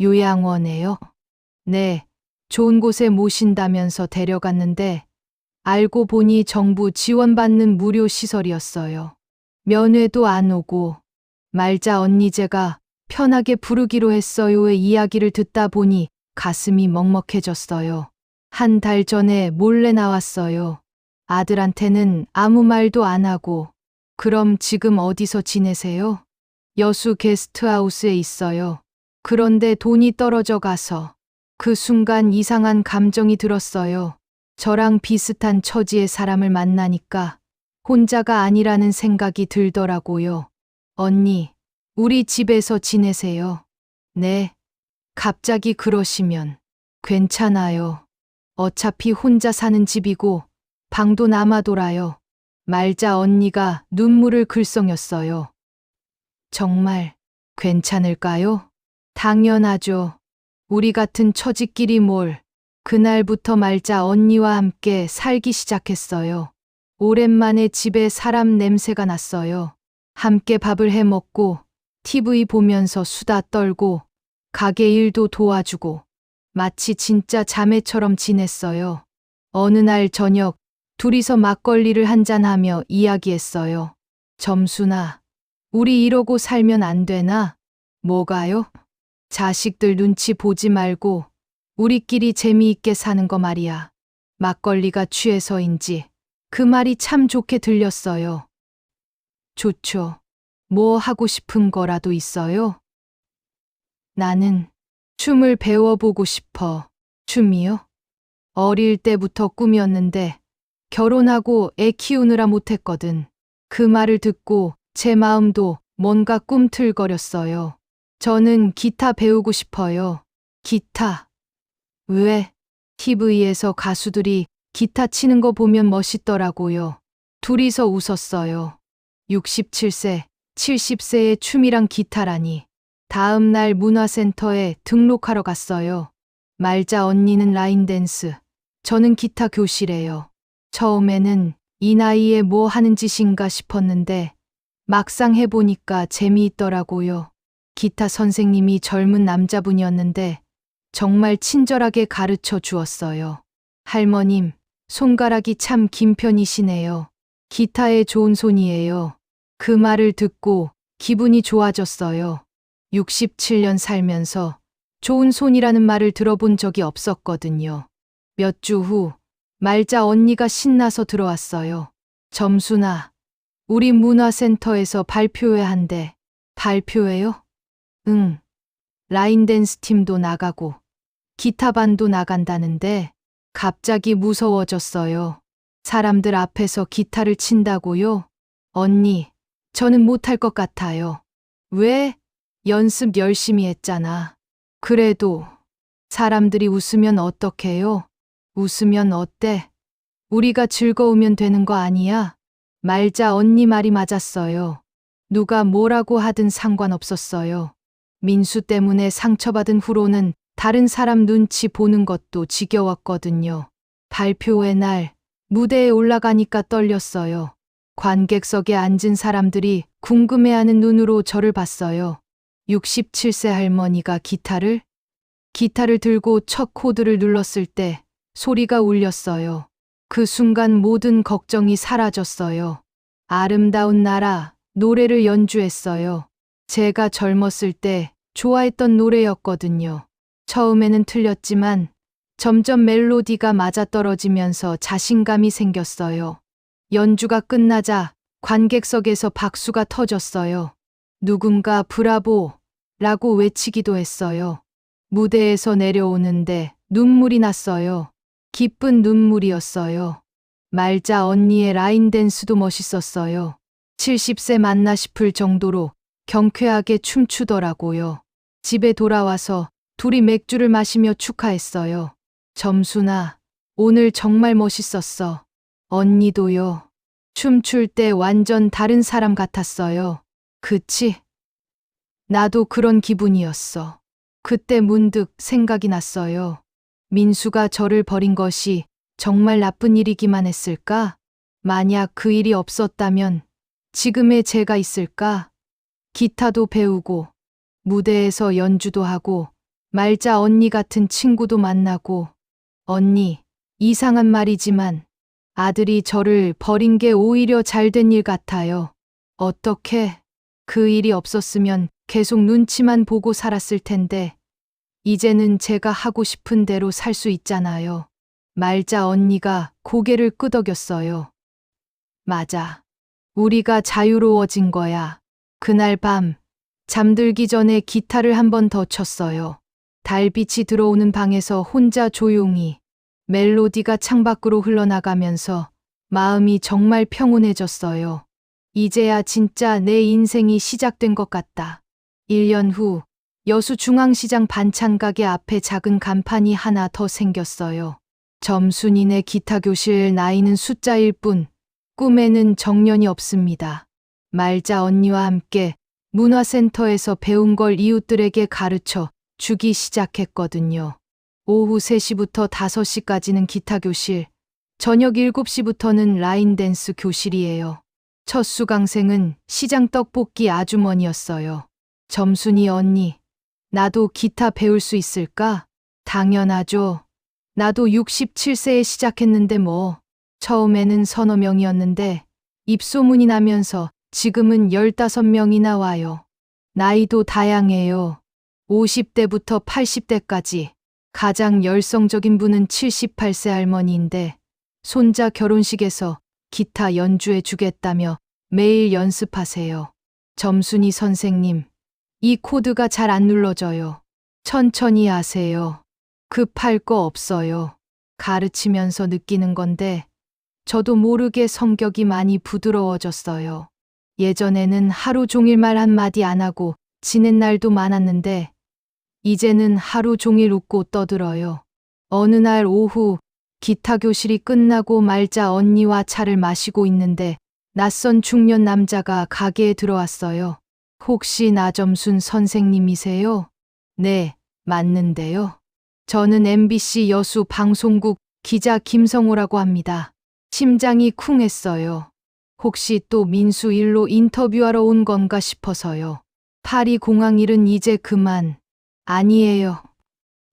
요양원에요? 네, 좋은 곳에 모신다면서 데려갔는데 알고 보니 정부 지원받는 무료 시설이었어요. 면회도 안 오고 말자 언니 제가 편하게 부르기로 했어요의 이야기를 듣다 보니 가슴이 먹먹해졌어요. 한 달 전에 몰래 나왔어요. 아들한테는 아무 말도 안 하고. 그럼 지금 어디서 지내세요? 여수 게스트하우스에 있어요. 그런데 돈이 떨어져 가서. 그 순간 이상한 감정이 들었어요. 저랑 비슷한 처지의 사람을 만나니까 혼자가 아니라는 생각이 들더라고요. 언니, 우리 집에서 지내세요. 네. 갑자기 그러시면 괜찮아요. 어차피 혼자 사는 집이고 방도 남아돌아요. 말자 언니가 눈물을 글썽였어요. 정말 괜찮을까요? 당연하죠. 우리 같은 처지끼리 뭘. 그날부터 말자 언니와 함께 살기 시작했어요. 오랜만에 집에 사람 냄새가 났어요. 함께 밥을 해 먹고 TV 보면서 수다 떨고 가게 일도 도와주고 마치 진짜 자매처럼 지냈어요. 어느 날 저녁 둘이서 막걸리를 한잔하며 이야기했어요. 점순아, 우리 이러고 살면 안 되나? 뭐가요? 자식들 눈치 보지 말고 우리끼리 재미있게 사는 거 말이야. 막걸리가 취해서인지 그 말이 참 좋게 들렸어요. 좋죠. 뭐 하고 싶은 거라도 있어요? 나는 춤을 배워보고 싶어. 춤이요? 어릴 때부터 꿈이었는데 결혼하고 애 키우느라 못했거든. 그 말을 듣고 제 마음도 뭔가 꿈틀거렸어요. 저는 기타 배우고 싶어요. 기타. 왜? TV에서 가수들이 기타 치는 거 보면 멋있더라고요. 둘이서 웃었어요. 67세, 70세의 춤이랑 기타라니. 다음 날 문화센터에 등록하러 갔어요. 말자 언니는 라인 댄스, 저는 기타 교실에요. 처음에는 이 나이에 뭐 하는 짓인가 싶었는데 막상 해보니까 재미있더라고요. 기타 선생님이 젊은 남자분이었는데 정말 친절하게 가르쳐 주었어요. 할머님, 손가락이 참 긴 편이시네요. 기타에 좋은 손이에요. 그 말을 듣고 기분이 좋아졌어요. 67년 살면서 좋은 손이라는 말을 들어본 적이 없었거든요. 몇 주 후 말자 언니가 신나서 들어왔어요. 점순아, 우리 문화센터에서 발표회 한대. 발표회요? 응. 라인댄스 팀도 나가고 기타반도 나간다는데 갑자기 무서워졌어요. 사람들 앞에서 기타를 친다고요? 언니, 저는 못할 것 같아요. 왜? 연습 열심히 했잖아. 그래도 사람들이 웃으면 어떡해요? 웃으면 어때? 우리가 즐거우면 되는 거 아니야? 말자 언니 말이 맞았어요. 누가 뭐라고 하든 상관없었어요. 민수 때문에 상처받은 후로는 다른 사람 눈치 보는 것도 지겨웠거든요. 발표회 날 무대에 올라가니까 떨렸어요. 관객석에 앉은 사람들이 궁금해하는 눈으로 저를 봤어요. 67세 할머니가 기타를 들고 첫 코드를 눌렀을 때 소리가 울렸어요. 그 순간 모든 걱정이 사라졌어요. 아름다운 나라 노래를 연주했어요. 제가 젊었을 때 좋아했던 노래였거든요. 처음에는 틀렸지만 점점 멜로디가 맞아떨어지면서 자신감이 생겼어요. 연주가 끝나자 관객석에서 박수가 터졌어요. 누군가 브라보 라고 외치기도 했어요. 무대에서 내려오는데 눈물이 났어요. 기쁜 눈물이었어요. 말자 언니의 라인 댄스도 멋있었어요. 70세 맞나 싶을 정도로 경쾌하게 춤추더라고요. 집에 돌아와서 둘이 맥주를 마시며 축하했어요. 점순아, 오늘 정말 멋있었어. 언니도요. 춤출 때 완전 다른 사람 같았어요. 그치? 나도 그런 기분이었어. 그때 문득 생각이 났어요. 민수가 저를 버린 것이 정말 나쁜 일이기만 했을까? 만약 그 일이 없었다면 지금의 제가 있을까? 기타도 배우고 무대에서 연주도 하고 말자 언니 같은 친구도 만나고 언니, 이상한 말이지만 아들이 저를 버린 게 오히려 잘된 일 같아요. 어떻게 그 일이 없었으면 계속 눈치만 보고 살았을 텐데 이제는 제가 하고 싶은 대로 살 수 있잖아요. 말자 언니가 고개를 끄덕였어요. 맞아. 우리가 자유로워진 거야. 그날 밤 잠들기 전에 기타를 한 번 더 쳤어요. 달빛이 들어오는 방에서 혼자 조용히 멜로디가 창밖으로 흘러나가면서 마음이 정말 평온해졌어요. 이제야 진짜 내 인생이 시작된 것 같다. 1년 후 여수 중앙시장 반찬 가게 앞에 작은 간판이 하나 더 생겼어요. 점순이네 기타 교실 나이는 숫자일 뿐 꿈에는 정년이 없습니다. 말자 언니와 함께 문화센터에서 배운 걸 이웃들에게 가르쳐 주기 시작했거든요. 오후 3시부터 5시까지는 기타 교실, 저녁 7시부터는 라인 댄스 교실이에요. 첫 수강생은 시장 떡볶이 아주머니였어요. 점순이 언니, 나도 기타 배울 수 있을까? 당연하죠. 나도 67세에 시작했는데 뭐. 처음에는 서너 명이었는데 입소문이 나면서 지금은 15명이나 와요. 나이도 다양해요. 50대부터 80대까지. 가장 열성적인 분은 78세 할머니인데 손자 결혼식에서 기타 연주해 주겠다며 매일 연습하세요. 점순이 선생님, 이 코드가 잘 안 눌러져요. 천천히 하세요. 급할 거 없어요. 가르치면서 느끼는 건데 저도 모르게 성격이 많이 부드러워졌어요. 예전에는 하루 종일 말 한마디 안 하고 지낸 날도 많았는데 이제는 하루 종일 웃고 떠들어요. 어느 날 오후 기타 교실이 끝나고 말자 언니와 차를 마시고 있는데 낯선 중년 남자가 가게에 들어왔어요. 혹시 나점순 선생님이세요? 네, 맞는데요. 저는 MBC 여수 방송국 기자 김성호라고 합니다. 심장이 쿵했어요. 혹시 또 민수 일로 인터뷰하러 온 건가 싶어서요. 파리 공항 일은 이제 그만. 아니에요.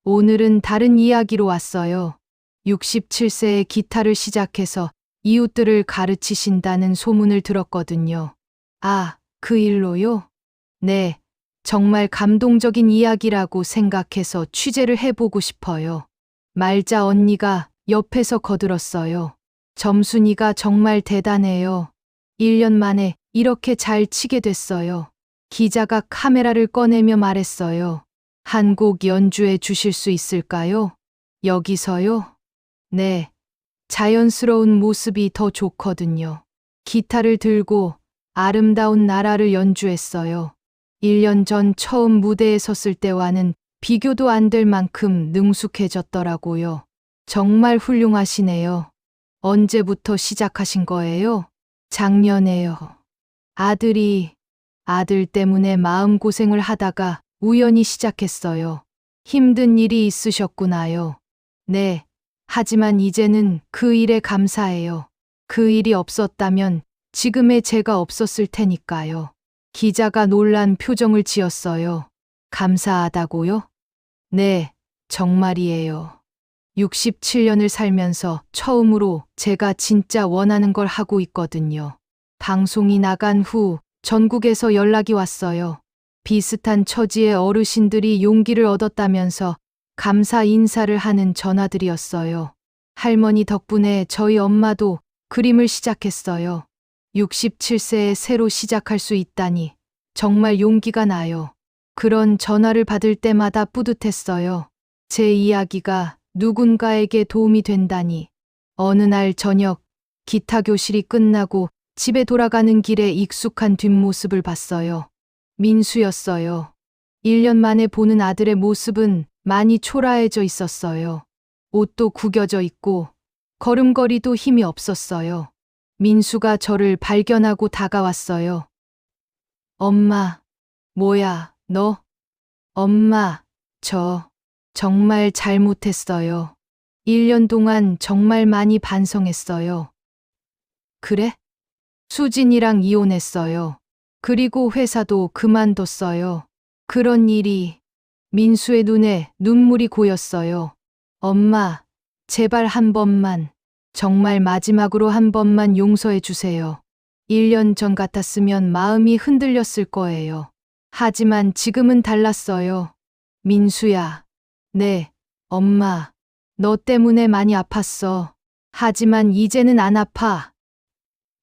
오늘은 다른 이야기로 왔어요. 67세에 기타를 시작해서 이웃들을 가르치신다는 소문을 들었거든요. 아, 그 일로요? 네, 정말 감동적인 이야기라고 생각해서 취재를 해보고 싶어요. 말자 언니가 옆에서 거들었어요. 점순이가 정말 대단해요. 1년 만에 이렇게 잘 치게 됐어요. 기자가 카메라를 꺼내며 말했어요. 한 곡 연주해 주실 수 있을까요? 여기서요? 네. 자연스러운 모습이 더 좋거든요. 기타를 들고 아름다운 나라를 연주했어요. 1년 전 처음 무대에 섰을 때와는 비교도 안 될 만큼 능숙해졌더라고요. 정말 훌륭하시네요. 언제부터 시작하신 거예요? 작년에요. 아들 때문에 마음고생을 하다가 우연히 시작했어요. 힘든 일이 있으셨구나요. 네. 하지만 이제는 그 일에 감사해요. 그 일이 없었다면 지금의 제가 없었을 테니까요. 기자가 놀란 표정을 지었어요. 감사하다고요? 네, 정말이에요. 67년을 살면서 처음으로 제가 진짜 원하는 걸 하고 있거든요. 방송이 나간 후 전국에서 연락이 왔어요. 비슷한 처지의 어르신들이 용기를 얻었다면서 감사 인사를 하는 전화들이었어요. 할머니 덕분에 저희 엄마도 그림을 시작했어요. 67세에 새로 시작할 수 있다니 정말 용기가 나요. 그런 전화를 받을 때마다 뿌듯했어요. 제 이야기가 누군가에게 도움이 된다니. 어느 날 저녁 기타 교실이 끝나고 집에 돌아가는 길에 익숙한 뒷모습을 봤어요. 민수였어요. 1년 만에 보는 아들의 모습은 많이 초라해져 있었어요. 옷도 구겨져 있고 걸음걸이도 힘이 없었어요. 민수가 저를 발견하고 다가왔어요. 엄마, 뭐야, 너? 엄마, 저 정말 잘못했어요. 1년 동안 정말 많이 반성했어요. 그래? 수진이랑 이혼했어요. 그리고 회사도 그만뒀어요. 그런 일이. 민수의 눈에 눈물이 고였어요. 엄마, 제발 한 번만, 정말 마지막으로 한 번만 용서해 주세요. 1년 전 같았으면 마음이 흔들렸을 거예요. 하지만 지금은 달랐어요. 민수야. 네, 엄마. 너 때문에 많이 아팠어. 하지만 이제는 안 아파.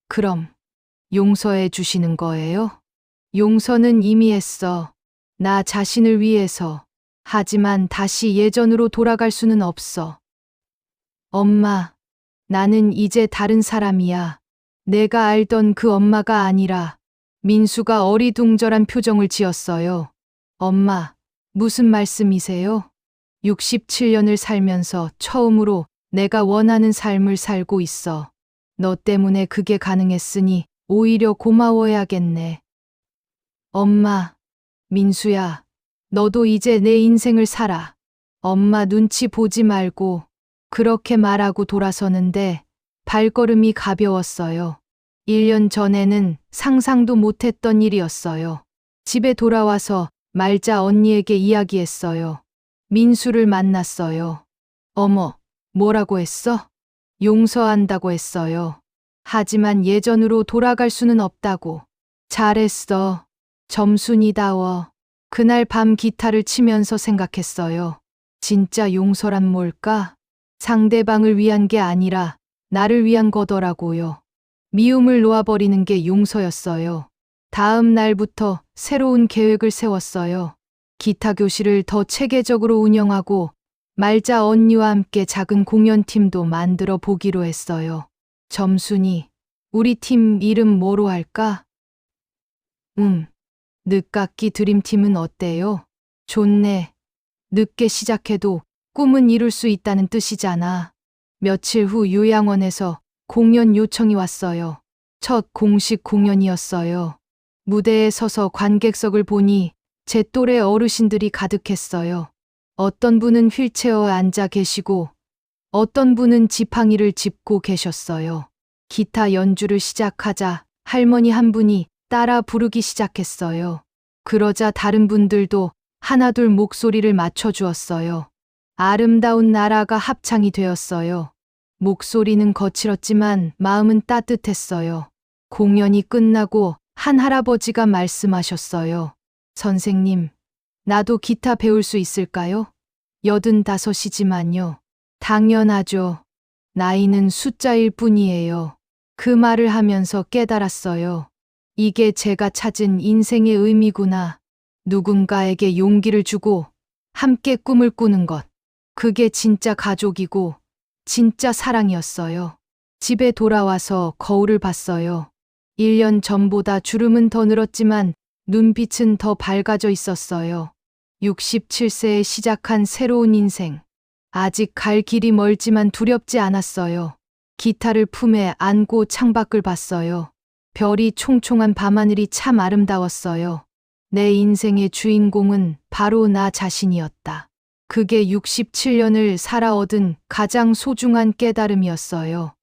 그럼 용서해 주시는 거예요? 용서는 이미 했어. 나 자신을 위해서. 하지만 다시 예전으로 돌아갈 수는 없어. 엄마, 나는 이제 다른 사람이야. 내가 알던 그 엄마가 아니라. 민수가 어리둥절한 표정을 지었어요. 엄마, 무슨 말씀이세요? 67년을 살면서 처음으로 내가 원하는 삶을 살고 있어. 너 때문에 그게 가능했으니 오히려 고마워야겠네. 엄마, 민수야, 너도 이제 내 인생을 살아. 엄마 눈치 보지 말고. 그렇게 말하고 돌아서는데 발걸음이 가벼웠어요. 1년 전에는 상상도 못했던 일이었어요. 집에 돌아와서 말자 언니에게 이야기했어요. 민수를 만났어요. 어머, 뭐라고 했어? 용서한다고 했어요. 하지만 예전으로 돌아갈 수는 없다고. 잘했어. 점순이다워. 그날 밤 기타를 치면서 생각했어요. 진짜 용서란 뭘까? 상대방을 위한 게 아니라 나를 위한 거더라고요. 미움을 놓아버리는 게 용서였어요. 다음 날부터 새로운 계획을 세웠어요. 기타 교실을 더 체계적으로 운영하고 말자 언니와 함께 작은 공연팀도 만들어 보기로 했어요. 점순이, 우리 팀 이름 뭐로 할까? 늦깎이 드림팀은 어때요? 좋네. 늦게 시작해도 꿈은 이룰 수 있다는 뜻이잖아. 며칠 후 요양원에서 공연 요청이 왔어요. 첫 공식 공연이었어요. 무대에 서서 관객석을 보니 제 또래 어르신들이 가득했어요. 어떤 분은 휠체어에 앉아 계시고 어떤 분은 지팡이를 짚고 계셨어요. 기타 연주를 시작하자 할머니 한 분이 따라 부르기 시작했어요. 그러자 다른 분들도 하나둘 목소리를 맞춰주었어요. 아름다운 나라가 합창이 되었어요. 목소리는 거칠었지만 마음은 따뜻했어요. 공연이 끝나고 한 할아버지가 말씀하셨어요. 선생님, 나도 기타 배울 수 있을까요? 85이지만요. 당연하죠. 나이는 숫자일 뿐이에요. 그 말을 하면서 깨달았어요. 이게 제가 찾은 인생의 의미구나. 누군가에게 용기를 주고 함께 꿈을 꾸는 것. 그게 진짜 가족이고 진짜 사랑이었어요. 집에 돌아와서 거울을 봤어요. 1년 전보다 주름은 더 늘었지만 눈빛은 더 밝아져 있었어요. 67세에 시작한 새로운 인생. 아직 갈 길이 멀지만 두렵지 않았어요. 기타를 품에 안고 창밖을 봤어요. 별이 총총한 밤하늘이 참 아름다웠어요. 내 인생의 주인공은 바로 나 자신이었다. 그게 67년을 살아 얻은 가장 소중한 깨달음이었어요.